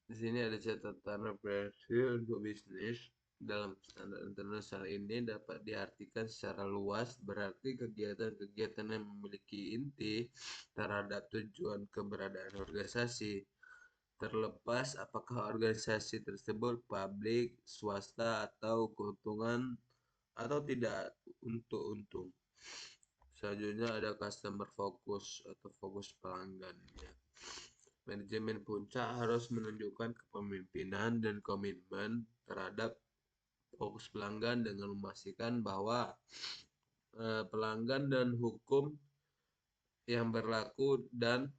Di sini ada catatan referensi untuk bisnis. Dalam standar internasional ini dapat diartikan secara luas berarti kegiatan-kegiatan yang memiliki inti terhadap tujuan keberadaan organisasi, terlepas apakah organisasi tersebut publik, swasta, atau keuntungan atau tidak untuk untung. Selanjutnya ada customer focus atau fokus pelanggan. Manajemen puncak harus menunjukkan kepemimpinan dan komitmen terhadap fokus pelanggan dengan memastikan bahwa pelanggan dan hukum yang berlaku dan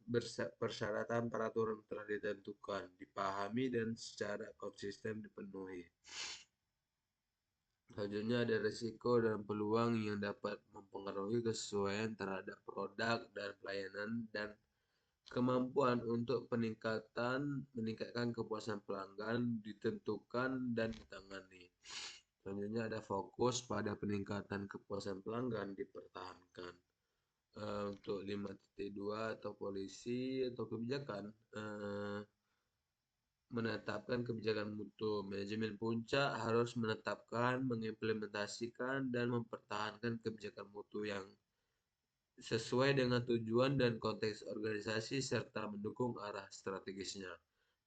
persyaratan peraturan telah ditentukan, dipahami dan secara konsisten dipenuhi. Selanjutnya ada risiko dan peluang yang dapat mempengaruhi kesesuaian terhadap produk dan pelayanan dan kemampuan untuk meningkatkan kepuasan pelanggan ditentukan dan ditangani. Selanjutnya ada fokus pada peningkatan kepuasan pelanggan dipertahankan. Untuk 5.2 atau polisi atau kebijakan menetapkan kebijakan mutu. Manajemen puncak harus menetapkan, mengimplementasikan, dan mempertahankan kebijakan mutu yang sesuai dengan tujuan dan konteks organisasi serta mendukung arah strategisnya.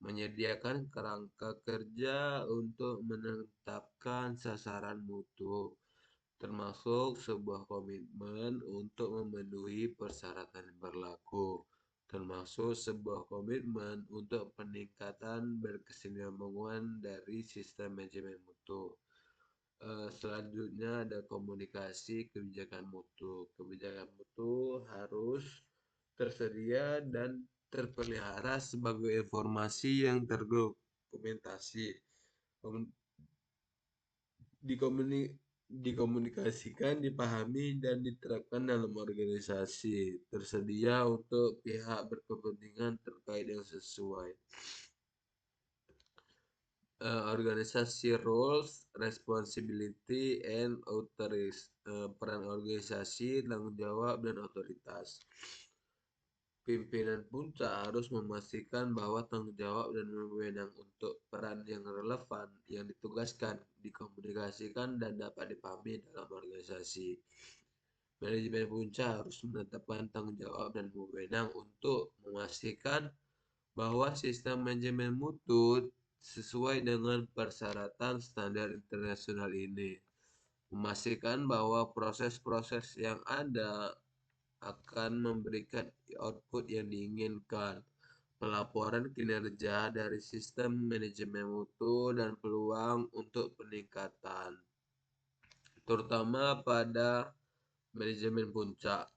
Menyediakan kerangka kerja untuk menetapkan sasaran mutu, termasuk sebuah komitmen untuk memenuhi persyaratan yang berlaku, termasuk sebuah komitmen untuk peningkatan berkesinambungan dari sistem manajemen mutu. Selanjutnya ada komunikasi kebijakan mutu. Kebijakan mutu harus tersedia dan terpelihara sebagai informasi yang terdokumentasi, dikomunikasikan, dipahami, dan diterapkan dalam organisasi. Tersedia untuk pihak berkepentingan terkait yang sesuai. Organisasi roles, responsibility, and authorities. Peran organisasi, tanggung jawab, dan otoritas. Pimpinan puncak harus memastikan bahwa tanggung jawab dan wewenang untuk peran yang relevan yang ditugaskan dikomunikasikan dan dapat dipahami dalam organisasi. Manajemen puncak harus menetapkan tanggung jawab dan wewenang untuk memastikan bahwa sistem manajemen mutu sesuai dengan persyaratan standar internasional ini. Memastikan bahwa proses-proses yang ada akan memberikan output yang diinginkan. Pelaporan kinerja dari sistem manajemen mutu dan peluang untuk peningkatan, terutama pada manajemen puncak.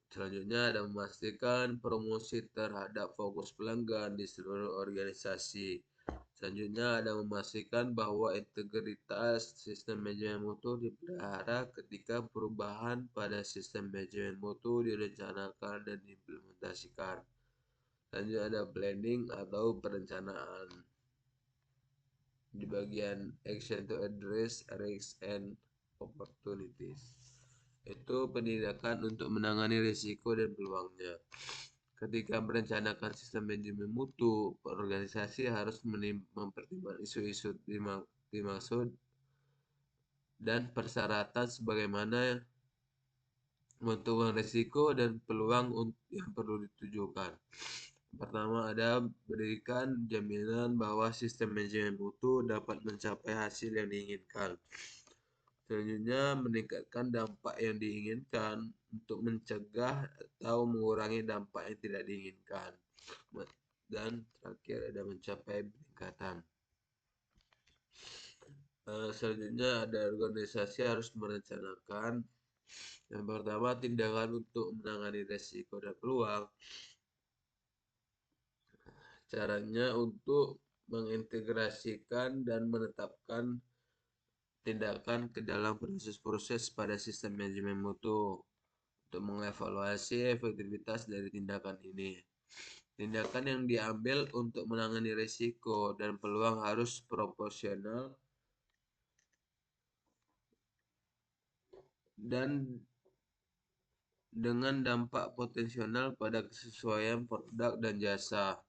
Selanjutnya ada memastikan promosi terhadap fokus pelanggan di seluruh organisasi. Selanjutnya ada memastikan bahwa integritas sistem manajemen mutu dipelihara ketika perubahan pada sistem manajemen mutu direncanakan dan diimplementasikan. Selanjutnya ada planning atau perencanaan. Di bagian action to address risks and opportunities, itu penindakan untuk menangani risiko dan peluangnya. Ketika merencanakan sistem manajemen mutu, organisasi harus mempertimbangkan isu-isu dimaksud dan persyaratan sebagaimana menentukan risiko dan peluang yang perlu ditujukan. Pertama ada berikan jaminan bahwa sistem manajemen mutu dapat mencapai hasil yang diinginkan. Selanjutnya meningkatkan dampak yang diinginkan untuk mencegah atau mengurangi dampak yang tidak diinginkan. Dan terakhir ada mencapai peningkatan. Selanjutnya ada organisasi harus merencanakan yang pertama tindakan untuk menangani risiko dan peluang. Caranya untuk mengintegrasikan dan menetapkan tindakan ke dalam proses-proses pada sistem manajemen mutu untuk mengevaluasi efektivitas dari tindakan ini. Tindakan yang diambil untuk menangani risiko dan peluang harus proporsional dan dengan dampak potensial pada kesesuaian produk dan jasa.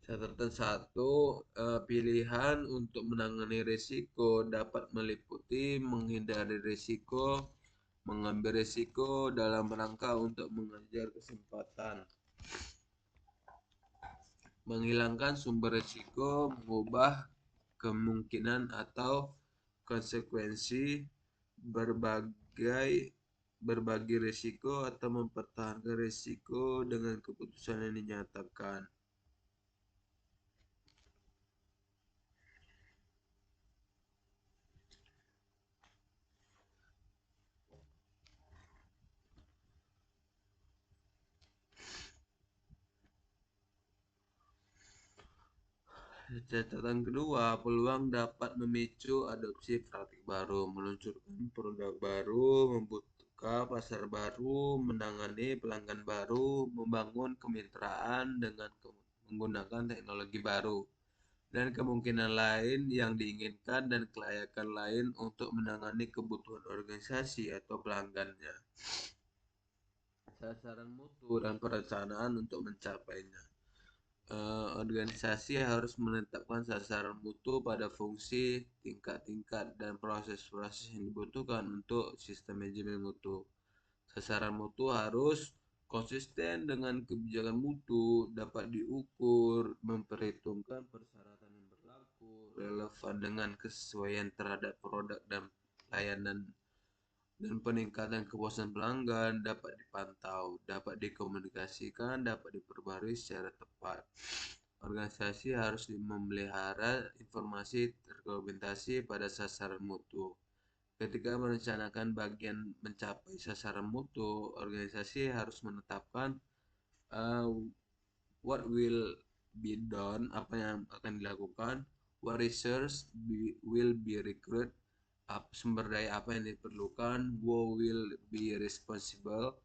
Catatan 1, pilihan untuk menangani risiko dapat meliputi menghindari risiko, mengambil risiko dalam rangka untuk mengejar kesempatan, menghilangkan sumber risiko, mengubah kemungkinan atau konsekuensi berbagai berbagi risiko atau mempertahankan risiko dengan keputusan yang dinyatakan. Catatan kedua, peluang dapat memicu adopsi praktik baru, meluncurkan produk baru, membuka pasar baru, menangani pelanggan baru, membangun kemitraan dengan menggunakan teknologi baru, dan kemungkinan lain yang diinginkan dan kelayakan lain untuk menangani kebutuhan organisasi atau pelanggannya. Sasaran mutu dan perencanaan untuk mencapainya. Organisasi harus menetapkan sasaran mutu pada fungsi, tingkat-tingkat, dan proses-proses yang dibutuhkan untuk sistem manajemen mutu. Sasaran mutu harus konsisten dengan kebijakan mutu, dapat diukur, memperhitungkan persyaratan yang berlaku, relevan dengan kesesuaian terhadap produk dan layanan, dan peningkatan kepuasan pelanggan dapat dipantau, dapat dikomunikasikan, dapat diperbarui secara tepat. Organisasi harus memelihara informasi terdokumentasi pada sasaran mutu. Ketika merencanakan bagian mencapai sasaran mutu, organisasi harus menetapkan uh, what will be done, apa yang akan dilakukan, what research will be recruited, sumber daya apa yang diperlukan, who will be responsible,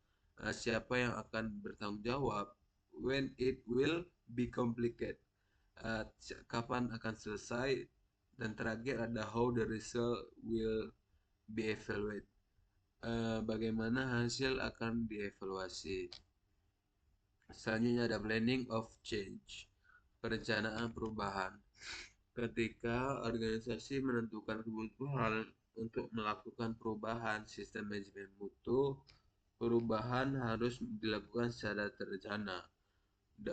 siapa yang akan bertanggung jawab, when it will be completed, kapan akan selesai, dan terakhir ada how the result will be evaluated, bagaimana hasil akan dievaluasi. Selanjutnya ada planning of change, perencanaan perubahan. Ketika organisasi menentukan kebutuhan untuk melakukan perubahan sistem manajemen mutu, perubahan harus dilakukan secara terencana. The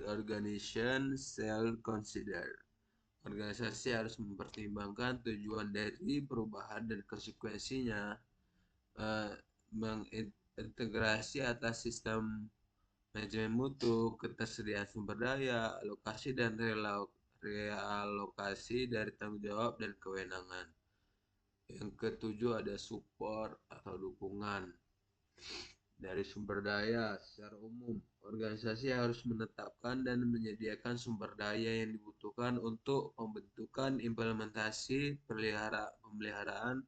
organization shall consider. Organisasi harus mempertimbangkan tujuan dari perubahan dan konsekuensinya, mengintegrasi atas sistem manajemen mutu, ketersediaan sumber daya, alokasi dan realokasi dari tanggung jawab dan kewenangan. Yang ketujuh ada support atau dukungan dari sumber daya. Secara umum, organisasi harus menetapkan dan menyediakan sumber daya yang dibutuhkan untuk pembentukan, implementasi, pemeliharaan,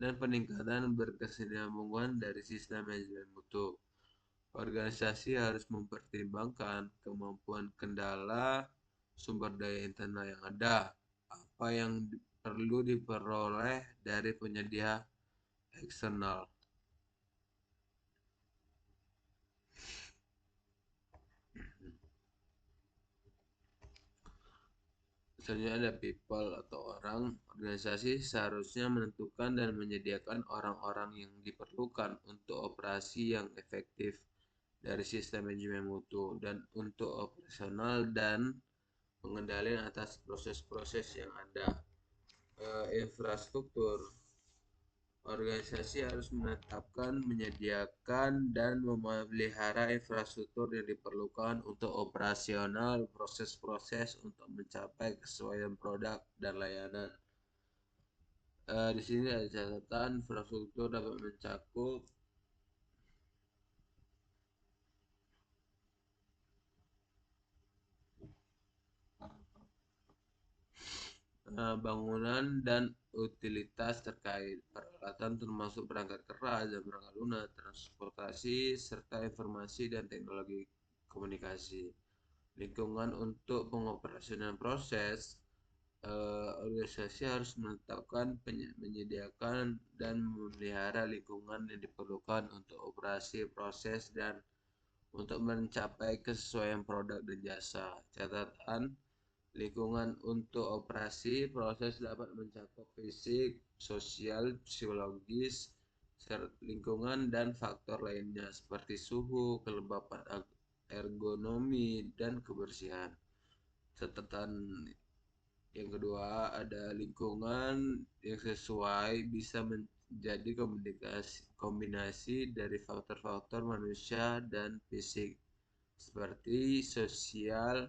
dan peningkatan berkesinambungan dari sistem manajemen mutu. Organisasi harus mempertimbangkan kemampuan kendala sumber daya internal yang ada, apa yang perlu diperoleh dari penyedia eksternal. Selanjutnya ada people atau orang. Organisasi seharusnya menentukan dan menyediakan orang-orang yang diperlukan untuk operasi yang efektif dari sistem manajemen mutu dan untuk operasional dan pengendalian atas proses-proses yang ada. Infrastruktur. Organisasi harus menetapkan, menyediakan, dan memelihara infrastruktur yang diperlukan untuk operasional proses-proses untuk mencapai kesesuaian produk dan layanan. Di sini ada catatan infrastruktur dapat mencakup bangunan dan utilitas terkait, peralatan termasuk perangkat keras dan perangkat lunak, transportasi, serta informasi dan teknologi komunikasi. Lingkungan untuk pengoperasional proses, organisasi harus menetapkan, menyediakan, dan memelihara lingkungan yang diperlukan untuk operasi proses dan untuk mencapai kesesuaian produk dan jasa. Catatan, lingkungan untuk operasi proses dapat mencakup fisik, sosial, psikologis, lingkungan, dan faktor lainnya seperti suhu, kelembapan ergonomi, dan kebersihan. Catatan Yang kedua, ada lingkungan yang sesuai bisa menjadi kombinasi dari faktor-faktor manusia dan fisik seperti sosial,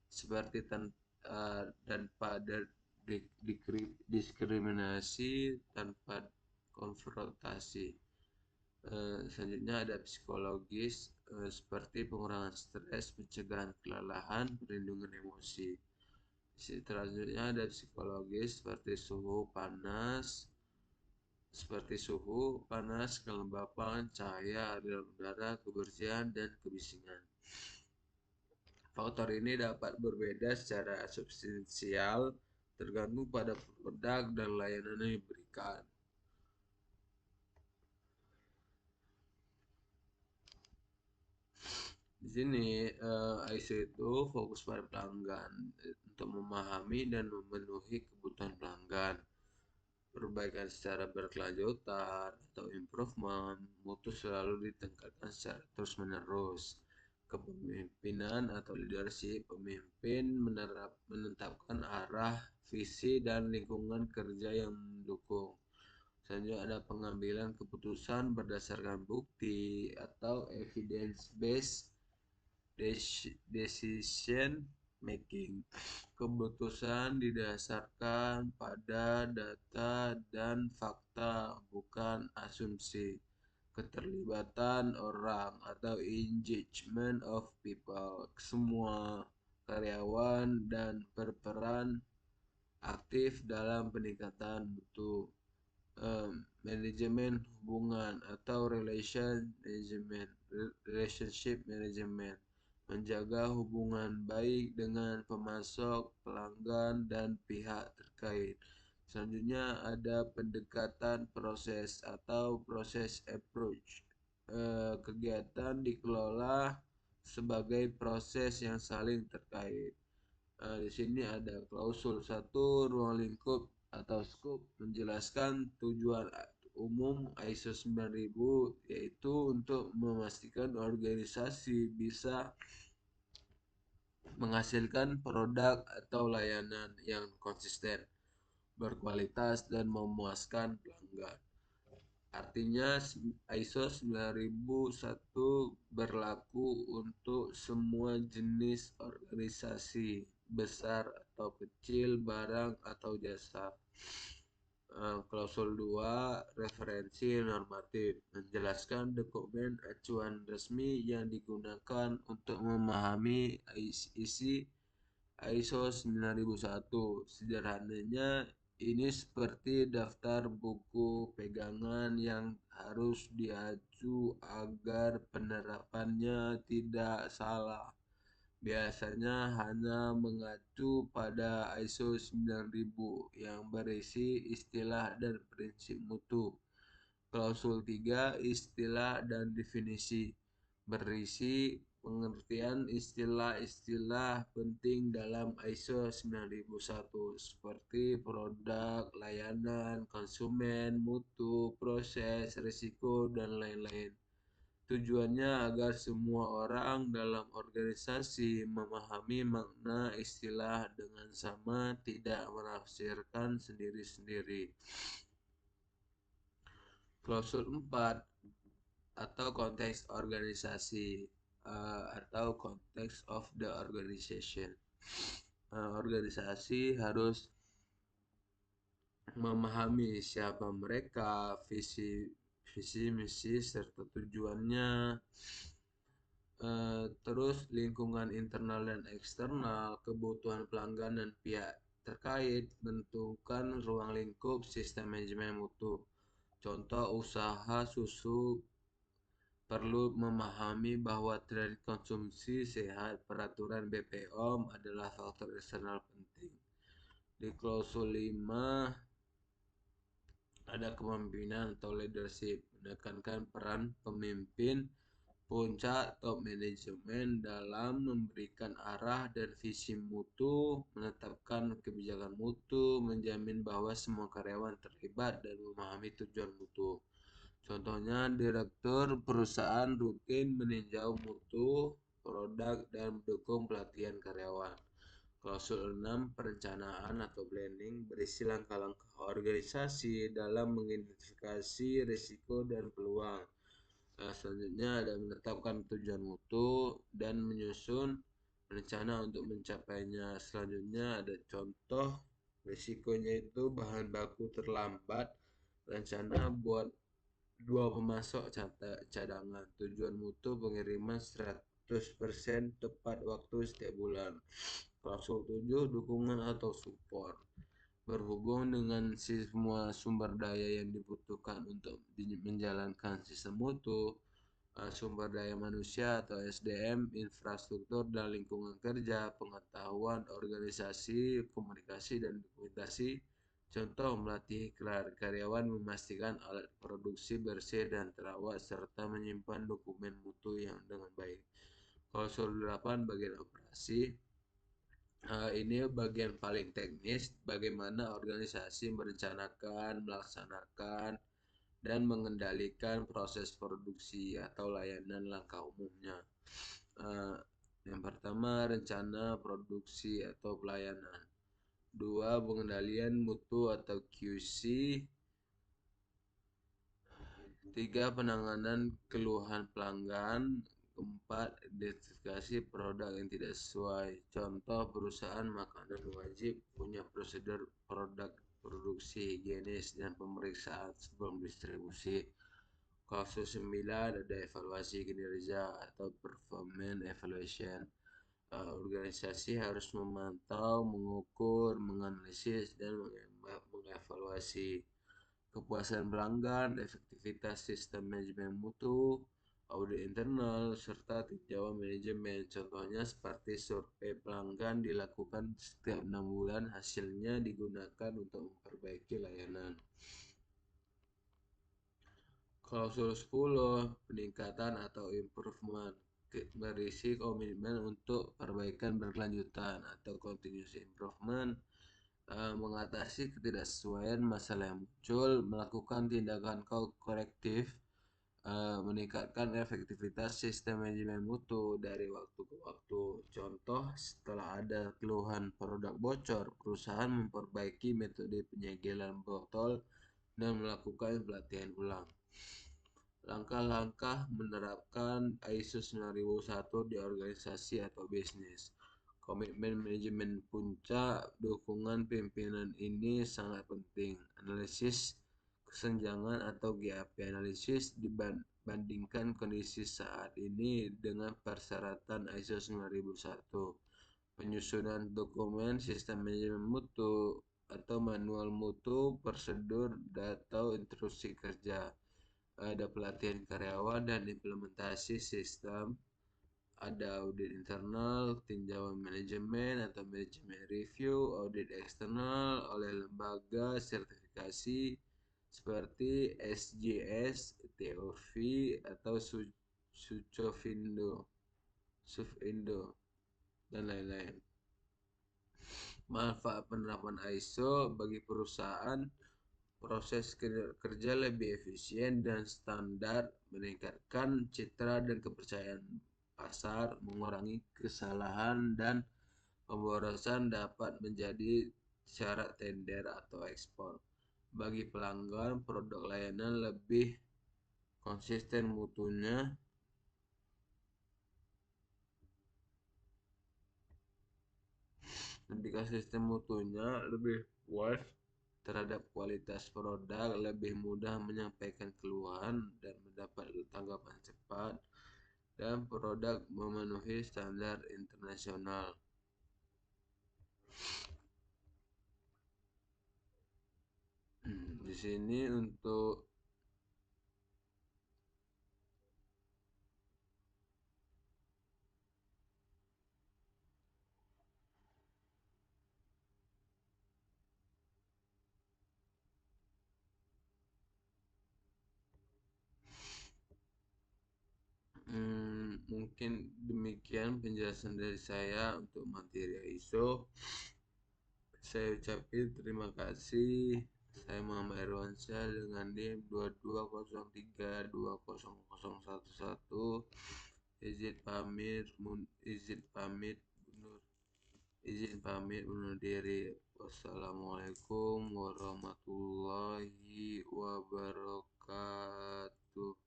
seperti tanpa ada diskriminasi, tanpa konfrontasi. Selanjutnya ada psikologis, seperti pengurangan stres, pencegahan kelelahan, perlindungan emosi. Selanjutnya ada psikologis seperti suhu panas, kelembapan, cahaya, aliran udara, kebersihan, dan kebisingan. Faktor ini dapat berbeda secara substansial tergantung pada produk dan layanan yang diberikan. Di sini IC itu fokus pada pelanggan untuk memahami dan memenuhi kebutuhan pelanggan. Perbaikan secara berkelanjutan atau improvement mutu selalu ditingkatkan secara terus-menerus. Kepemimpinan atau leadership, pemimpin menetapkan arah, visi, dan lingkungan kerja yang mendukung. Selanjutnya ada pengambilan keputusan berdasarkan bukti atau evidence based decision making. Keputusan didasarkan pada data dan fakta, bukan asumsi. Keterlibatan orang atau engagement of people. Semua karyawan dan berperan aktif dalam peningkatan mutu. Manajemen hubungan atau relationship management, menjaga hubungan baik dengan pemasok, pelanggan, dan pihak terkait. Selanjutnya ada pendekatan proses atau proses approach. Kegiatan dikelola sebagai proses yang saling terkait. Di sini ada klausul 1, ruang lingkup atau scope, menjelaskan tujuan umum ISO 9000, yaitu untuk memastikan organisasi bisa menghasilkan produk atau layanan yang konsisten, berkualitas, dan memuaskan pelanggan. Artinya ISO 9001 berlaku untuk semua jenis organisasi, besar atau kecil, barang atau jasa. Klausul 2, referensi normatif, menjelaskan dokumen acuan resmi yang digunakan untuk memahami isi ISO 9001. Sederhananya, ini seperti daftar buku pegangan yang harus diacu agar penerapannya tidak salah. Biasanya hanya mengacu pada ISO 9000 yang berisi istilah dan prinsip mutu. Klausul 3, istilah dan definisi, berisi pengertian istilah-istilah penting dalam ISO 9001 seperti produk, layanan, konsumen, mutu, proses, risiko, dan lain-lain. Tujuannya agar semua orang dalam organisasi memahami makna istilah dengan sama, tidak menafsirkan sendiri-sendiri. Klausul 4 atau konteks organisasi atau konteks of the organization. Organisasi harus memahami siapa mereka, visi misi serta tujuannya. Terus lingkungan internal dan eksternal, kebutuhan pelanggan dan pihak terkait, bentukan ruang lingkup sistem manajemen mutu. Contoh usaha susu perlu memahami bahwa tren konsumsi sehat, peraturan BPOM adalah faktor eksternal penting. Di klausul 5 ada kepemimpinan atau leadership, menekankan peran pemimpin puncak top manajemen dalam memberikan arah dan visi mutu, menetapkan kebijakan mutu, menjamin bahwa semua karyawan terlibat dan memahami tujuan mutu. Contohnya, direktur perusahaan rutin meninjau mutu produk dan mendukung pelatihan karyawan. Klausul 6, perencanaan atau planning berisi langkah-langkah organisasi dalam mengidentifikasi risiko dan peluang. Selanjutnya ada menetapkan tujuan mutu dan menyusun rencana untuk mencapainya. Selanjutnya ada contoh risikonya itu bahan baku terlambat, rencana buat dua pemasok cadangan, tujuan mutu pengiriman 100% tepat waktu setiap bulan. Klausul 7, dukungan atau support. Berhubung dengan semua sumber daya yang dibutuhkan untuk menjalankan sistem mutu, sumber daya manusia atau SDM, infrastruktur dan lingkungan kerja, pengetahuan, organisasi, komunikasi, dan dokumentasi. Contoh melatih karyawan memastikan alat produksi bersih dan terawat serta menyimpan dokumen mutu yang dengan baik. Klausul 8, bagian operasi. Ini bagian paling teknis, bagaimana organisasi merencanakan, melaksanakan, dan mengendalikan proses produksi atau layanan langkah umumnya. Yang pertama, rencana produksi atau pelayanan. Dua, pengendalian mutu atau QC. Tiga, penanganan keluhan pelanggan. Keempat, identifikasi produk yang tidak sesuai. Contoh, perusahaan makanan wajib punya prosedur produk produksi higienis dan pemeriksaan sebelum distribusi. Klausul 9 ada evaluasi kinerja atau performance evaluation. Organisasi harus memantau, mengukur, menganalisis, dan mengevaluasi kepuasan pelanggan, efektivitas sistem manajemen mutu, audit internal, serta tinjauan manajemen. Contohnya seperti survei pelanggan dilakukan setiap 6 bulan, hasilnya digunakan untuk memperbaiki layanan. Klausul 10, peningkatan atau improvement, berisi komitmen untuk perbaikan berkelanjutan atau continuous improvement, mengatasi ketidaksesuaian masalah yang muncul, melakukan tindakan korektif, meningkatkan efektivitas sistem manajemen mutu dari waktu ke waktu. Contoh, setelah ada keluhan produk bocor, perusahaan memperbaiki metode penyegelan botol dan melakukan pelatihan ulang. Langkah-langkah menerapkan ISO 9001 di organisasi atau bisnis. Komitmen manajemen puncak, dukungan pimpinan ini sangat penting. Analisis kesenjangan atau gap analisis dibandingkan kondisi saat ini dengan persyaratan ISO 9001. Penyusunan dokumen sistem manajemen mutu atau manual mutu, prosedur atau instruksi kerja. Ada pelatihan karyawan dan implementasi sistem, ada audit internal, tinjauan manajemen atau manajemen review, audit eksternal oleh lembaga sertifikasi seperti SGS, TOV atau Sucovindo, Sufindo, dan lain-lain. Manfaat penerapan ISO bagi perusahaan: proses kerja lebih efisien dan standar, meningkatkan citra dan kepercayaan pasar, mengurangi kesalahan dan pemborosan dapat menjadi syarat tender atau ekspor. Bagi pelanggan, produk layanan lebih konsisten mutunya, lebih puas terhadap kualitas produk, lebih mudah menyampaikan keluhan dan mendapat tanggapan cepat, dan produk memenuhi standar internasional. Di sini untuk mungkin demikian penjelasan dari saya untuk materi ISO. Saya ucapkan terima kasih. Saya Muhammad Irwansyah dengan NIM 2203200011. Izin pamit, Bunur. Izin pamit undur diri. Wassalamualaikum warahmatullahi wabarakatuh.